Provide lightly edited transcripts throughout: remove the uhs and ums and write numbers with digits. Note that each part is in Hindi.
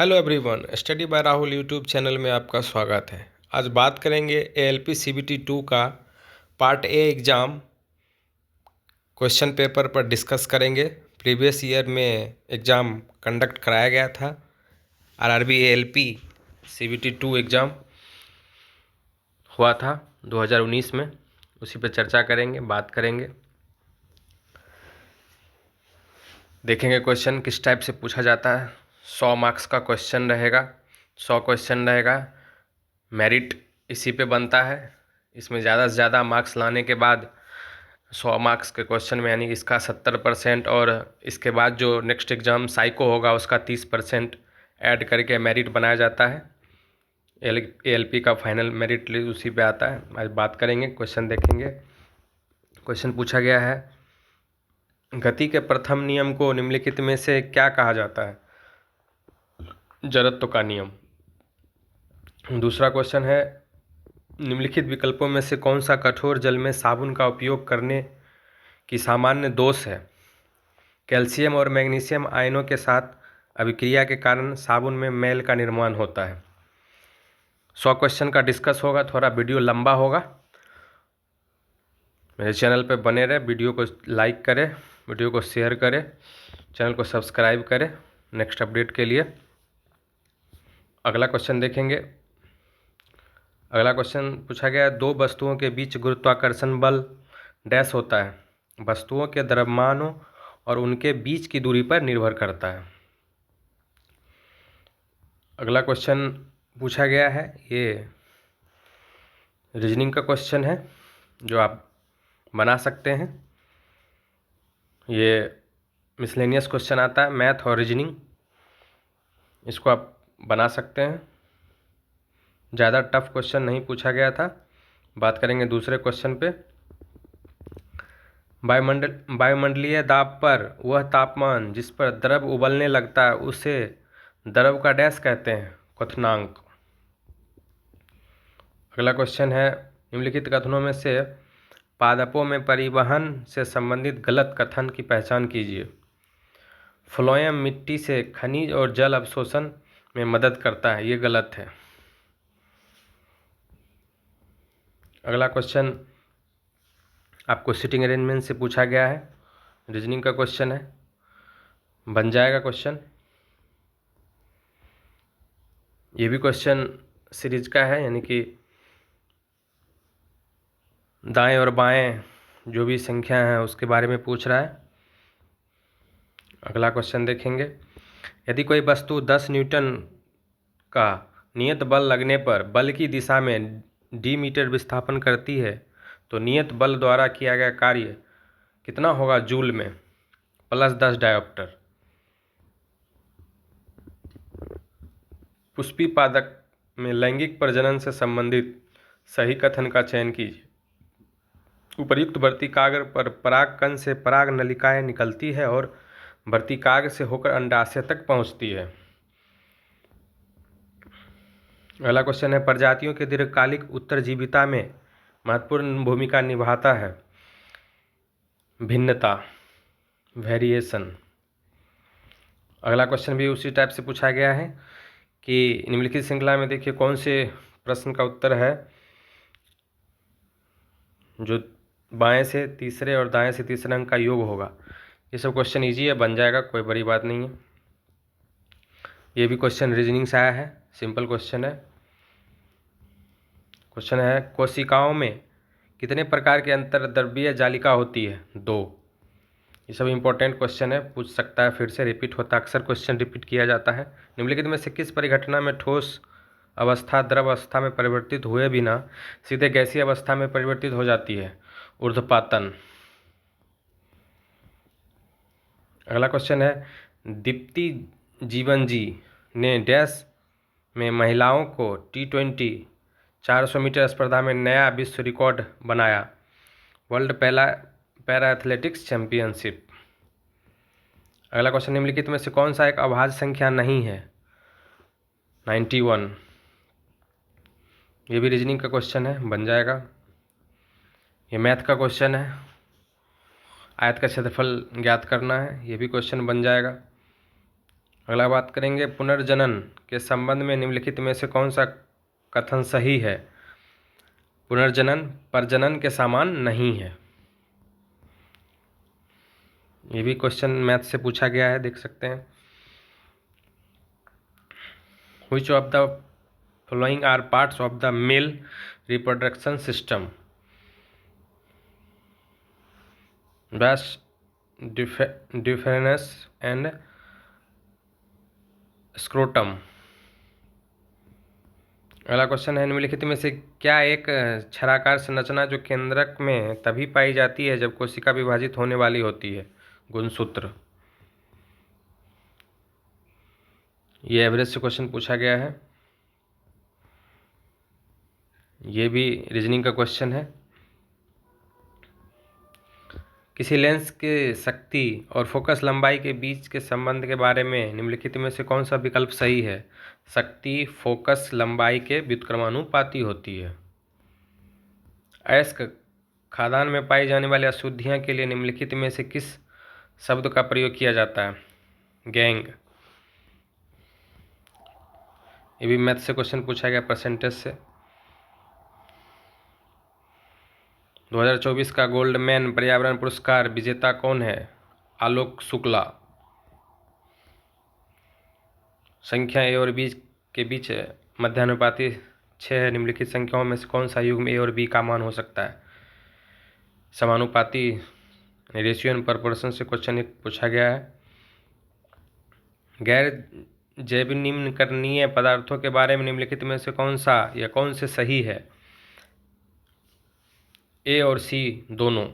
Hello everyone, study bye Rahul YouTube channel में आपका स्वागत है। आज बात करेंगे एएलपी सीबीटी 2 का part A exam question paper पर डिस्कस करेंगे। प्रीवियस ईयर में एग्ज़ाम कंडक्ट कराया गया था। आरआरबी एएलपी सीबीटी 2 एग्ज़ाम हुआ था 2019 में, उसी पर चर्चा करेंगे, बात करेंगे, देखेंगे क्वेश्चन किस टाइप से पूछा जाता है। 100 मार्क्स का क्वेश्चन रहेगा, 100 क्वेश्चन रहेगा। मेरिट इसी पे बनता है। इसमें ज़्यादा से ज़्यादा मार्क्स लाने के बाद 100 मार्क्स के क्वेश्चन में यानी इसका 70% और इसके बाद जो नेक्स्ट एग्ज़ाम साइको होगा उसका 30% ऐड करके मेरिट बनाया जाता है। एएलपी का फाइनल मेरिट लिस्ट उसी पे आता है। आज बात करेंगे, क्वेश्चन देखेंगे। क्वेश्चन पूछा गया है, गति के प्रथम नियम को निम्नलिखित में से क्या कहा जाता है? जड़त्व का नियम। दूसरा क्वेश्चन है, निम्नलिखित विकल्पों में से कौन सा कठोर जल में साबुन का उपयोग करने की सामान्य दोष है? कैल्शियम और मैग्नीशियम आयनों के साथ अभिक्रिया के कारण साबुन में मैल का निर्माण होता है। 100 क्वेश्चन का डिस्कस होगा, थोड़ा वीडियो लंबा होगा। मेरे चैनल पर बने रहे, वीडियो को लाइक करें, वीडियो को शेयर करें, चैनल को सब्सक्राइब करें नेक्स्ट अपडेट के लिए। अगला क्वेश्चन देखेंगे। अगला क्वेश्चन पूछा गया है, दो वस्तुओं के बीच गुरुत्वाकर्षण बल डैश होता है, वस्तुओं के द्रव्यमानों और उनके बीच की दूरी पर निर्भर करता है। अगला क्वेश्चन पूछा गया है, ये रीजनिंग का क्वेश्चन है जो आप बना सकते हैं। ये मिसलेनियस क्वेश्चन आता है, मैथ और रीजनिंग, इसको आप बना सकते हैं। ज़्यादा टफ क्वेश्चन नहीं पूछा गया था। बात करेंगे दूसरे क्वेश्चन पे। वायुमंडलीय दाब पर वह तापमान जिस पर द्रव उबलने लगता है उसे द्रव का डैश कहते हैं, क्वथनांक। अगला क्वेश्चन है, निम्नलिखित कथनों में से पादपों में परिवहन से संबंधित गलत कथन की पहचान कीजिए। फ्लोएम मिट्टी से खनिज और जल अवशोषण में मदद करता है, ये गलत है। अगला क्वेश्चन आपको सिटिंग अरेंजमेंट से पूछा गया है, रीजनिंग का क्वेश्चन है, बन जाएगा क्वेश्चन। ये भी क्वेश्चन सीरीज का है, यानी कि दाएं और बाएं जो भी संख्या है उसके बारे में पूछ रहा है। अगला क्वेश्चन देखेंगे, यदि कोई वस्तु 10 न्यूटन का नियत बल लगने पर बल की दिशा में डी मीटर विस्थापन करती है तो नियत बल द्वारा किया गया कार्य कितना होगा जूल में, प्लस 10 डायोप्टर। पुष्पी पादप में लैंगिक प्रजनन से संबंधित सही कथन का चयन कीजिए। उपर्युक्त वर्तिकाग्र पर परागकण से पराग नलिकाएं निकलती है और वर्तिकाग्र से होकर अंडाशय तक पहुंचती है। अगला क्वेश्चन है, प्रजातियों के दीर्घकालिक उत्तरजीविता में महत्वपूर्ण भूमिका निभाता है भिन्नता, वेरिएशन। अगला क्वेश्चन भी उसी टाइप से पूछा गया है कि निम्नलिखित श्रृंखला में देखिए कौन से प्रश्न का उत्तर है जो बाएं से तीसरे और दाएं से तीसरे अंक का योग होगा। ये सब क्वेश्चन इजी है, बन जाएगा, कोई बड़ी बात नहीं है। ये भी क्वेश्चन रीजनिंग से आया है, सिंपल क्वेश्चन है। क्वेश्चन है, कोशिकाओं में कितने प्रकार की अंतर्द्रव्यीय जालिका होती है? 2। ये सब इंपॉर्टेंट क्वेश्चन है, पूछ सकता है, फिर से रिपीट होता है, अक्सर क्वेश्चन रिपीट किया जाता है। निम्नलिखित में से किस परिघटना में ठोस अवस्था द्रव अवस्था में परिवर्तित हुए बिना सीधे गैसीय अवस्था में परिवर्तित हो जाती है? ऊर्ध्वपातन। अगला क्वेश्चन है, दीप्ति जीवन जी ने डैश में महिलाओं को T20 400 मीटर स्पर्धा में नया विश्व रिकॉर्ड बनाया, वर्ल्ड पैरा एथलेटिक्स चैंपियनशिप। अगला क्वेश्चन, निम्नलिखित में से कौन सा एक अभाज्य संख्या नहीं है? 91। ये भी रीजनिंग का क्वेश्चन है, बन जाएगा। ये मैथ का क्वेश्चन है, आयत का क्षेत्रफल ज्ञात करना है, ये भी क्वेश्चन बन जाएगा। अगला बात करेंगे पुनर्जनन के संबंध में निम्नलिखित में से कौन सा कथन सही है। पुनर्जनन प्रजनन के समान नहीं है। ये भी क्वेश्चन मैथ से पूछा गया है, देख सकते हैं। Which of the following are parts of the male reproduction system? Vas deferens and scrotum। अगला क्वेश्चन है निम्नलिखित में से क्या एक छराकार संरचना जो केंद्रक में तभी पाई जाती है जब कोशिका विभाजित होने वाली होती है। गुणसूत्र। ये एवरेज से क्वेश्चन पूछा गया है। ये भी रीजनिंग का क्वेश्चन है। किसी लेंस के शक्ति और फोकस लंबाई के बीच के संबंध के बारे में निम्नलिखित में से कौन सा विकल्प सही है। शक्ति फोकस लंबाई के व्युत्क्रमानुपाती होती है। अयस्क खाद्यान्न में पाई जाने वाली अशुद्धियाँ के लिए निम्नलिखित में से किस शब्द का प्रयोग किया जाता है। गैंग। ये भी मैथ से क्वेश्चन पूछा गया परसेंटेज से। 2024 का गोल्डमैन पर्यावरण पुरस्कार विजेता कौन है। आलोक शुक्ला। संख्या ए और बी के बीच मध्यानुपाती 6 है। निम्नलिखित संख्याओं में से कौन सा युग्म ए और बी का मान हो सकता है। समानुपाती रेशियो एंड प्रपोर्शन से क्वेश्चन एक पूछा गया है। गैर जैव निम्नकरणीय पदार्थों के बारे में निम्नलिखित में से कौन सा या कौन से सही है। ए और सी दोनों।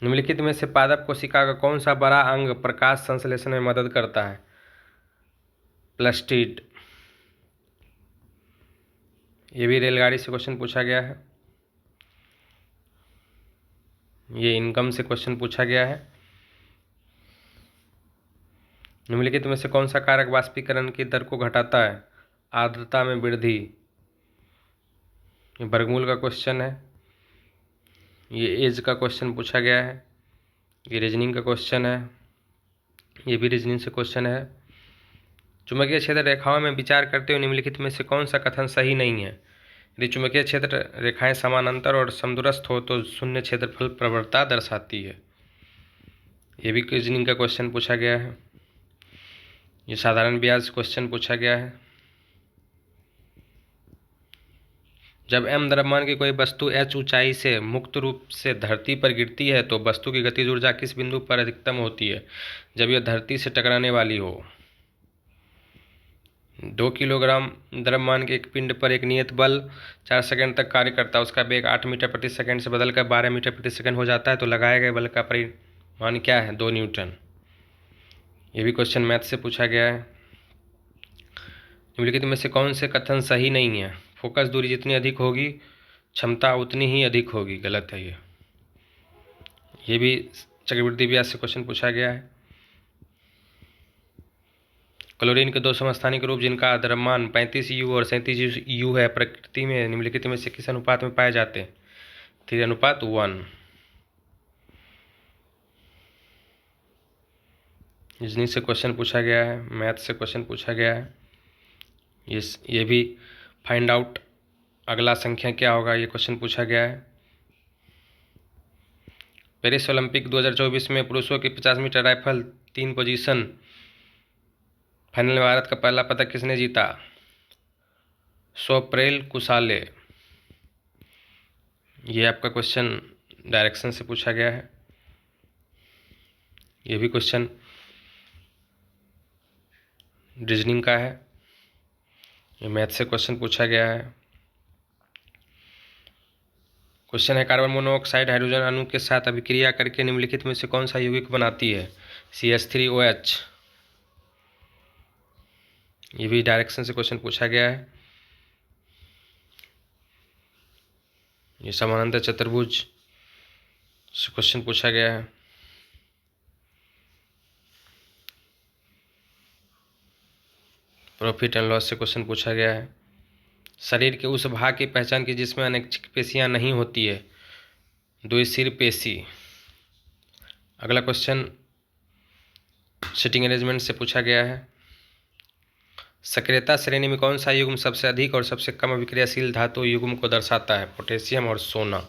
निम्नलिखित में से पादप कोशिका का कौन सा बड़ा अंग प्रकाश संश्लेषण में मदद करता है। प्लास्टिड। ये भी रेलगाड़ी से क्वेश्चन पूछा गया है। ये इनकम से क्वेश्चन पूछा गया है। निम्नलिखित में से कौन सा कारक वाष्पीकरण की दर को घटाता है। आर्द्रता में वृद्धि। ये वर्गमूल का क्वेश्चन है। ये एज का क्वेश्चन पूछा गया है। ये रीजनिंग का क्वेश्चन है। ये भी रीजनिंग से क्वेश्चन है। चुंबकीय क्षेत्र रेखाओं में विचार करते हुए निम्नलिखित में से कौन सा कथन सही नहीं है। यदि चुंबकीय क्षेत्र रेखाएं समानांतर और समदूरस्थ हो तो शून्य क्षेत्रफल प्रवणता दर्शाती है। ये भी रीजनिंग का क्वेश्चन पूछा गया है। ये साधारण ब्याज क्वेश्चन पूछा गया है। जब m द्रव्यमान की कोई वस्तु h ऊंचाई से मुक्त रूप से धरती पर गिरती है तो वस्तु की गतिज ऊर्जा किस बिंदु पर अधिकतम होती है। जब यह धरती से टकराने वाली हो। 2 किलोग्राम द्रव्यमान के एक पिंड पर एक नियत बल 4 सेकंड तक कार्य करता है। उसका वेग 8 मीटर प्रति सेकंड से बदलकर 12 मीटर प्रति सेकंड हो जाता है तो लगाए गए बल का परिमाण क्या है। 2 न्यूटन। ये भी क्वेश्चन मैथ से पूछा गया है। निम्नलिखित में से कौन से कथन सही नहीं है। फोकस दूरी जितनी अधिक होगी क्षमता उतनी ही अधिक होगी। गलत है ये भी चक्रवृद्धि ब्याज से क्वेश्चन पूछा गया है। क्लोरीन के 2 समस्थानिक रूप जिनका द्रव्यमान 35 U और 37 U है प्रकृति में निम्नलिखित में से किस अनुपात में पाए जाते हैं। 3:1। रीजनिंग से क्वेश्चन पूछा गया है। मैथ से क्वेश्चन पूछा गया है। ये भी फाइंड आउट अगला संख्या क्या होगा ये क्वेश्चन पूछा गया है। पेरिस ओलंपिक 2024 में पुरुषों की 50 मीटर राइफल 3 पोजीशन फाइनल में भारत का पहला पदक किसने जीता। स्वप्रेल कुसाले। ये आपका क्वेश्चन डायरेक्शन से पूछा गया है। ये भी क्वेश्चन रीजनिंग का है। ये मैथ से क्वेश्चन पूछा गया है। क्वेश्चन है कार्बन मोनोऑक्साइड हाइड्रोजन अणु के साथ अभिक्रिया करके निम्नलिखित में से कौन सा यौगिक बनाती है। CH3OH। ये भी डायरेक्शन से क्वेश्चन पूछा गया है। ये समानांतर चतुर्भुज से क्वेश्चन पूछा गया है। प्रॉफिट एंड लॉस से क्वेश्चन पूछा गया है। शरीर के उस भाग की पहचान की जिसमें अनैच्छिक पेशियां नहीं होती है। द्विशिर पेशी। अगला क्वेश्चन सिटिंग अरेंजमेंट से पूछा गया है। सक्रियता श्रेणी में कौन सा युग्म सबसे अधिक और सबसे कम अभिक्रियाशील धातु युग्म को दर्शाता है? पोटेशियम और सोना।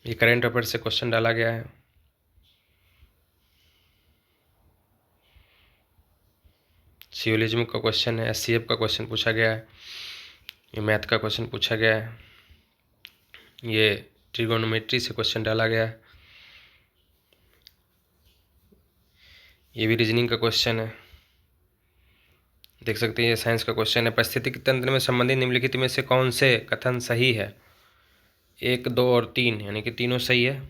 ये करेंट अफेयर से क्वेश्चन डाला गया है। सियोलिज्म का क्वेश्चन है। एससीएफ का क्वेश्चन पूछा गया है। ये मैथ का क्वेश्चन पूछा गया है। ये ट्रिगोनोमेट्री से क्वेश्चन डाला गया है। ये भी रीजनिंग का क्वेश्चन है, देख सकते हैं। ये साइंस का क्वेश्चन है। पारिस्थितिकी तंत्र में संबंधित निम्नलिखित में से कौन से कथन सही है? 1, 2 और 3, यानी कि तीनों सही है।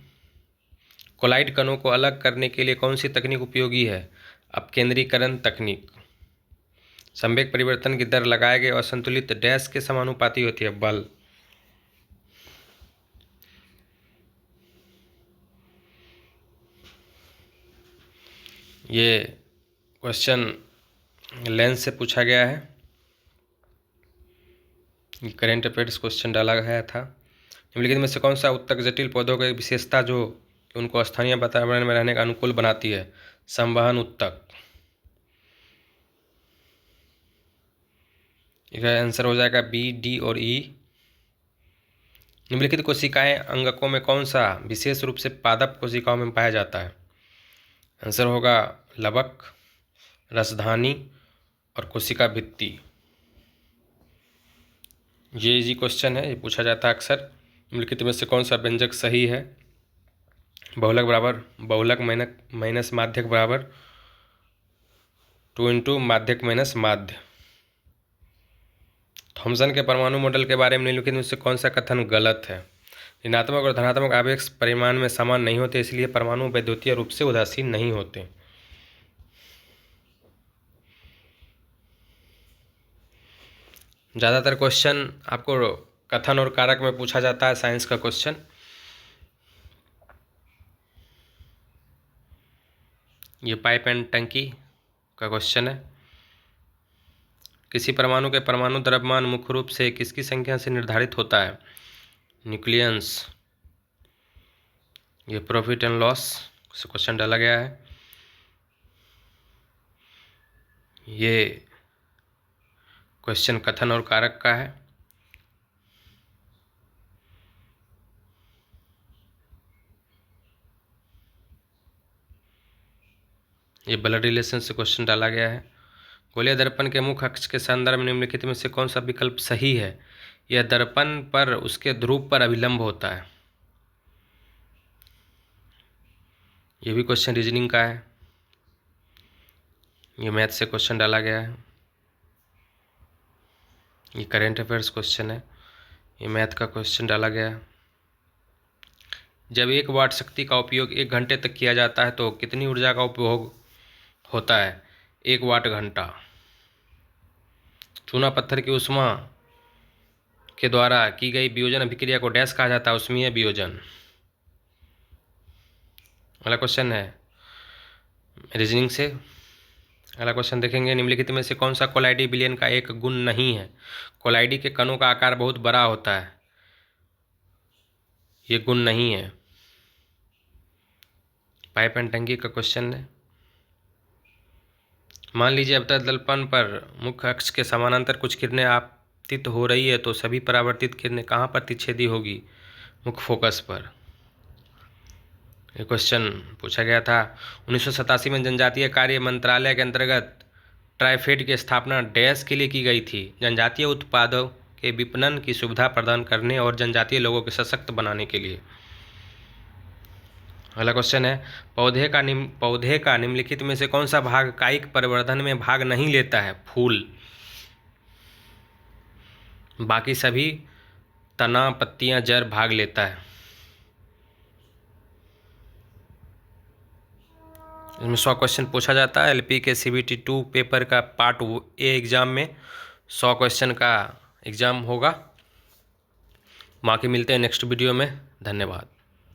कोलाइड कणों को अलग करने के लिए कौन सी तकनीक उपयोगी है? अपकेंद्रीकरण तकनीक। संवेग परिवर्तन की दर लगाए गए असंतुलित डैश के समानुपाती होती है? बल। ये क्वेश्चन लेंस से पूछा गया है। ये करेंट अफेयर्स क्वेश्चन डाला गया था। निम्नलिखित में से कौन सा उत्तक जटिल पौधों की विशेषता जो उनको स्थानीय वातावरण में रहने का अनुकूल बनाती है? संवहन उत्तक। इसका आंसर हो जाएगा बी, डी और ई। निम्नलिखित कोशिकाएं अंगकों में कौन सा विशेष रूप से पादप कोशिकाओं में पाया जाता है? आंसर होगा लवक, रसधानी और कोशिका भित्ति। ये इजी क्वेश्चन है, ये पूछा जाता है अक्सर। निम्नलिखित में से कौन सा व्यंजक सही है? बहुलक बराबर बहुलक माइनस माध्यक बराबर 2 × माध्यक माइनस माध्य। थॉमसन के परमाणु मॉडल के बारे में निम्नलिखित में से कौन सा कथन गलत है? ऋणात्मक और धनात्मक आवेश परिमाण में समान नहीं होते, इसलिए परमाणु वैद्युतीय रूप से उदासीन नहीं होते। ज़्यादातर क्वेश्चन आपको कथन और कारक में पूछा जाता है, साइंस का क्वेश्चन। ये पाइप एंड टंकी का क्वेश्चन है। किसी परमाणु के परमाणु द्रव्यमान मुख्य रूप से किसकी संख्या से निर्धारित होता है? न्यूक्लियस। ये प्रॉफिट एंड लॉस से क्वेश्चन डाला गया है। ये क्वेश्चन कथन और कारक का है। ये ब्लड रिलेशन से क्वेश्चन डाला गया है। गोलीय दर्पण के मुख्य अक्ष के संदर्भ में निम्नलिखित में से कौन सा विकल्प सही है? यह दर्पण पर उसके ध्रुव पर अभिलंब होता है। ये भी क्वेश्चन रीजनिंग का है। ये मैथ से क्वेश्चन डाला गया है। ये करेंट अफेयर्स क्वेश्चन है। ये मैथ का क्वेश्चन डाला गया है। जब 1 वाट शक्ति का उपयोग 1 घंटे तक किया जाता है तो कितनी ऊर्जा का उपभोग होता है? 1 वाट घंटा। चूना पत्थर की उष्मा के द्वारा की गई वियोजन अभिक्रिया को डैश कहा जाता है? उष्मीय वियोजन। अगला क्वेश्चन है रीजनिंग से। अगला क्वेश्चन देखेंगे। निम्नलिखित में से कौन सा कोलाइडी विलयन का एक गुण नहीं है? कोलाइडी के कणों का आकार बहुत बड़ा होता है, ये गुण नहीं है। पाइप एंड टंकी का क्वेश्चन है। मान लीजिए अवतल दर्पण पर मुख्य अक्ष के समानांतर कुछ किरणें आपतित हो रही है, तो सभी परावर्तित किरणें कहाँ प्रतिच्छेदी होगी? मुख्य फोकस पर। ये क्वेश्चन पूछा गया था। 1987 में जनजातीय कार्य मंत्रालय के अंतर्गत ट्राइफेड की स्थापना डैश के लिए की गई थी? जनजातीय उत्पादों के विपणन की सुविधा प्रदान करने और जनजातीय लोगों को सशक्त बनाने के लिए। अगला क्वेश्चन है पौधे का निम्नलिखित में से कौन सा भाग कायिक परिवर्धन में भाग नहीं लेता है? फूल। बाकी सभी तना, पत्तियां, जड़ भाग लेता है। इसमें 100 क्वेश्चन पूछा जाता है। एलपी के CBT 2 पेपर का पार्ट ए एग्ज़ाम में 100 क्वेश्चन का एग्ज़ाम होगा। बाकी मिलते हैं नेक्स्ट वीडियो में। धन्यवाद।